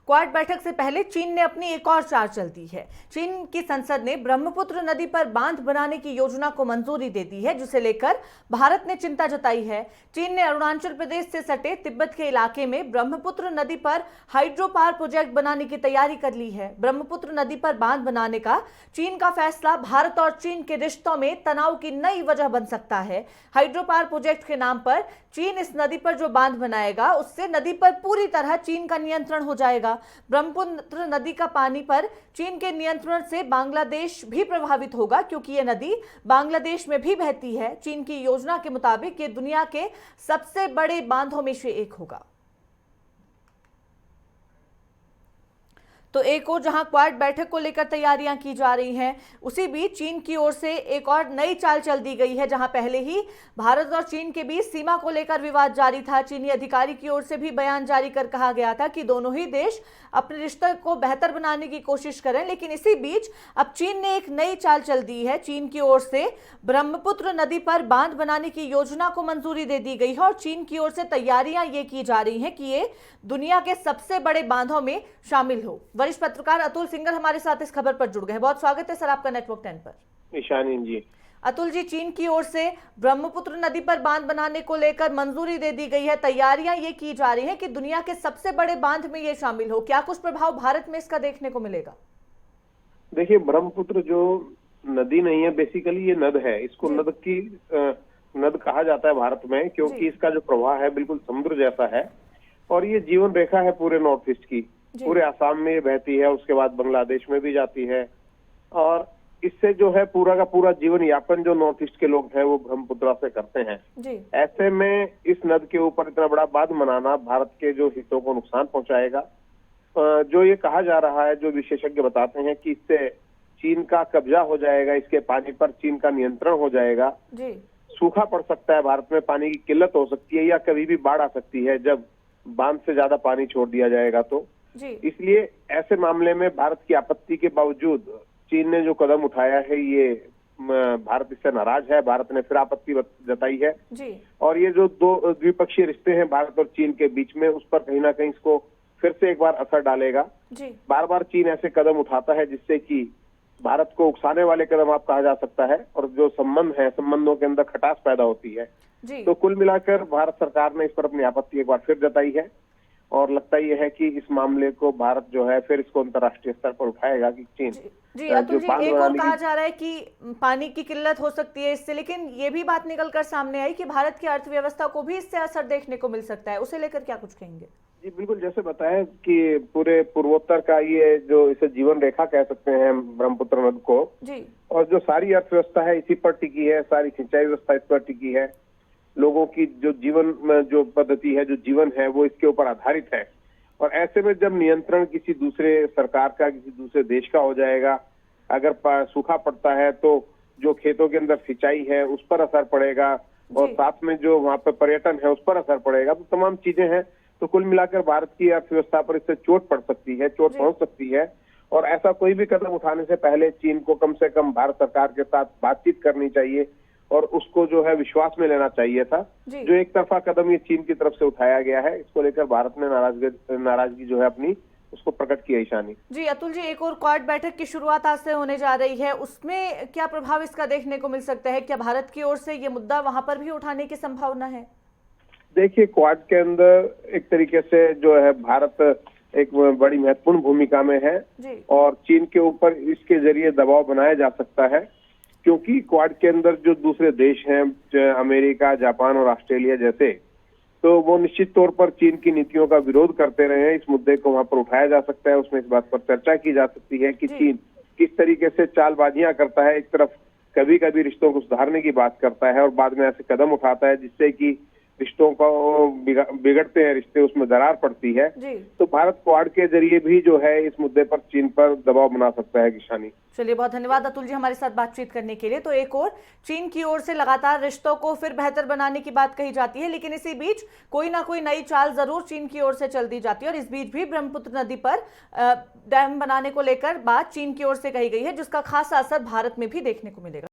Quad बैठक से पहले चीन ने अपनी एक और चाल चल दी है। चीन की संसद ने ब्रह्मपुत्र नदी पर बांध बनाने की योजना को मंजूरी दे दी है, जिसे लेकर भारत ने चिंता जताई है। चीन ने अरुणाचल प्रदेश से सटे तिब्बत के इलाके में ब्रह्मपुत्र नदी पर हाइड्रो पावर प्रोजेक्ट बनाने की तैयारी कर ली है। ब्रह्मपुत्र नदी पर बांध बनाने का चीन का फैसला भारत और चीन के रिश्तों में तनाव की नई वजह बन सकता है। हाइड्रो पावर प्रोजेक्ट के नाम पर चीन इस नदी पर जो बांध बनाएगा, उससे नदी पर पूरी तरह चीन का नियंत्रण हो जाएगा। ब्रह्मपुत्र नदी का पानी पर चीन के नियंत्रण से बांग्लादेश भी प्रभावित होगा, क्योंकि यह नदी बांग्लादेश में भी बहती है। चीन की योजना के मुताबिक ये दुनिया के सबसे बड़े बांधों में से एक होगा। तो एक और जहां क्वाड बैठक को लेकर तैयारियां की जा रही हैं, उसी बीच चीन की ओर से एक और नई चाल चल दी गई है। जहां पहले ही भारत और चीन के बीच सीमा को लेकर विवाद जारी था, चीनी अधिकारी की ओर से भी बयान जारी कर कहा गया था कि दोनों ही देश अपने रिश्ते को बेहतर बनाने की कोशिश करें। लेकिन इसी बीच अब चीन ने एक नई चाल चल दी है। चीन की ओर से ब्रह्मपुत्र नदी पर बांध बनाने की योजना को मंजूरी दे दी गई है और चीन की ओर से तैयारियां ये की जा रही हैं कि ये दुनिया के सबसे बड़े बांधों में शामिल हो। वरिष्ठ पत्रकार अतुल सिंगर हमारे साथ इस खबर पर जुड़ गए हैं। बहुत स्वागत है सर आपका नेटवर्क 10 पर। ईशानी जी। अतुल जी, चीन की ओर से ब्रह्मपुत्र नदी पर बांध बनाने को लेकर मंजूरी दे दी गई है, तैयारियां ये की जा रही हैं कि दुनिया के सबसे बड़े बांध में ये शामिल हो। क्या कुछ प्रभाव भारत में इसका देखने को मिलेगा? देखिए, ब्रह्मपुत्र जो नदी नहीं है, बेसिकली ये नद है। इसको नद कहा जाता है भारत में, क्योंकि इसका जो प्रवाह है बिल्कुल समुद्र जैसा है और ये जीवन रेखा है पूरे नॉर्थ ईस्ट की। पूरे आसाम में ये बहती है, उसके बाद बांग्लादेश में भी जाती है और इससे जो है पूरा का पूरा जीवन यापन जो नॉर्थ ईस्ट के लोग हैं वो ब्रह्मपुत्र से करते हैं। ऐसे में इस नद के ऊपर इतना बड़ा बांध बनाना भारत के जो हितों को नुकसान पहुंचाएगा। जो ये कहा जा रहा है, जो विशेषज्ञ बताते हैं कि इससे चीन का कब्जा हो जाएगा, इसके पानी पर चीन का नियंत्रण हो जाएगा, सूखा पड़ सकता है, भारत में पानी की किल्लत हो सकती है या कभी भी बाढ़ आ सकती है जब बांध से ज्यादा पानी छोड़ दिया जाएगा तो। इसलिए ऐसे मामले में भारत की आपत्ति के बावजूद चीन ने जो कदम उठाया है, ये भारत इससे नाराज है। भारत ने फिर आपत्ति जताई है और ये जो दो द्विपक्षीय रिश्ते हैं भारत और चीन के बीच में, उस पर कहीं ना कहीं इसको फिर से एक बार असर डालेगा। बार बार चीन ऐसे कदम उठाता है जिससे कि भारत को उकसाने वाले कदम आप कहा जा सकता है और जो संबंध है, संबंधों के अंदर खटास पैदा होती है। तो कुल मिलाकर भारत सरकार ने इस पर अपनी आपत्ति एक बार फिर जताई है और लगता ही है कि इस मामले को भारत जो है फिर इसको अंतर्राष्ट्रीय स्तर पर उठाएगा कि चीन जी अतुल जी, एक और कहा जा रहा है कि पानी की किल्लत हो सकती है इससे, लेकिन ये भी बात निकल कर सामने आई कि भारत की अर्थव्यवस्था को भी इससे असर देखने को मिल सकता है। उसे लेकर क्या कुछ कहेंगे? जी बिल्कुल, जैसे बताया कि पूरे पूर्वोत्तर का ये जो इसे जीवन रेखा कह सकते हैं ब्रह्मपुत्र नद को, और जो सारी अर्थव्यवस्था है इसी पर टिकी है, सारी सिंचाई व्यवस्था इस पर टिकी है, लोगों की जो जीवन जो पद्धति है, जो जीवन है, वो इसके ऊपर आधारित है। और ऐसे में जब नियंत्रण किसी दूसरे सरकार का, किसी दूसरे देश का हो जाएगा, अगर सूखा पड़ता है तो जो खेतों के अंदर सिंचाई है उस पर असर पड़ेगा और साथ में जो वहाँ पे पर्यटन है उस पर असर पड़ेगा। तो तमाम चीजें हैं। तो कुल मिलाकर भारत की अर्थव्यवस्था पर इससे चोट पड़ सकती है, चोट पहुंच सकती है और ऐसा कोई भी कदम उठाने से पहले चीन को कम से कम भारत सरकार के साथ बातचीत करनी चाहिए और उसको जो है विश्वास में लेना चाहिए था। जो एक तरफा कदम ये चीन की तरफ से उठाया गया है, इसको लेकर भारत ने नाराजगी जो है अपनी उसको प्रकट किया। ईशानी जी, अतुल जी, एक और क्वाड बैठक की शुरुआत आज से होने जा रही है, उसमें क्या प्रभाव इसका देखने को मिल सकता है? क्या भारत की ओर से ये मुद्दा वहां पर भी उठाने की संभावना है? देखिए, क्वाड के अंदर एक तरीके से जो है भारत एक बड़ी महत्वपूर्ण भूमिका में है और चीन के ऊपर इसके जरिए दबाव बनाया जा सकता है, क्योंकि क्वाड के अंदर जो दूसरे देश हैं, अमेरिका, जापान और ऑस्ट्रेलिया जैसे, तो वो निश्चित तौर पर चीन की नीतियों का विरोध करते रहे हैं। इस मुद्दे को वहां पर उठाया जा सकता है, उसमें इस बात पर चर्चा की जा सकती है कि चीन किस तरीके से चालबाजियां करता है। एक तरफ कभी कभी रिश्तों को सुधारने की बात करता है और बाद में ऐसे कदम उठाता है जिससे कि रिश्तों को बिगड़ते हैं, रिश्ते उसमें दरार पड़ती है। तो भारत क्वाड के जरिए भी जो है इस मुद्दे पर चीन पर दबाव बना सकता है। किशानी, चलिए, बहुत धन्यवाद अतुल जी हमारे साथ बातचीत करने के लिए। तो एक और चीन की ओर से लगातार रिश्तों को फिर बेहतर बनाने की बात कही जाती है, लेकिन इसी बीच कोई ना कोई नई चाल जरूर चीन की ओर से चल दी जाती है और इस बीच भी ब्रह्मपुत्र नदी पर डैम बनाने को लेकर बात चीन की ओर से कही गई है, जिसका खासा असर भारत में भी देखने को मिलेगा।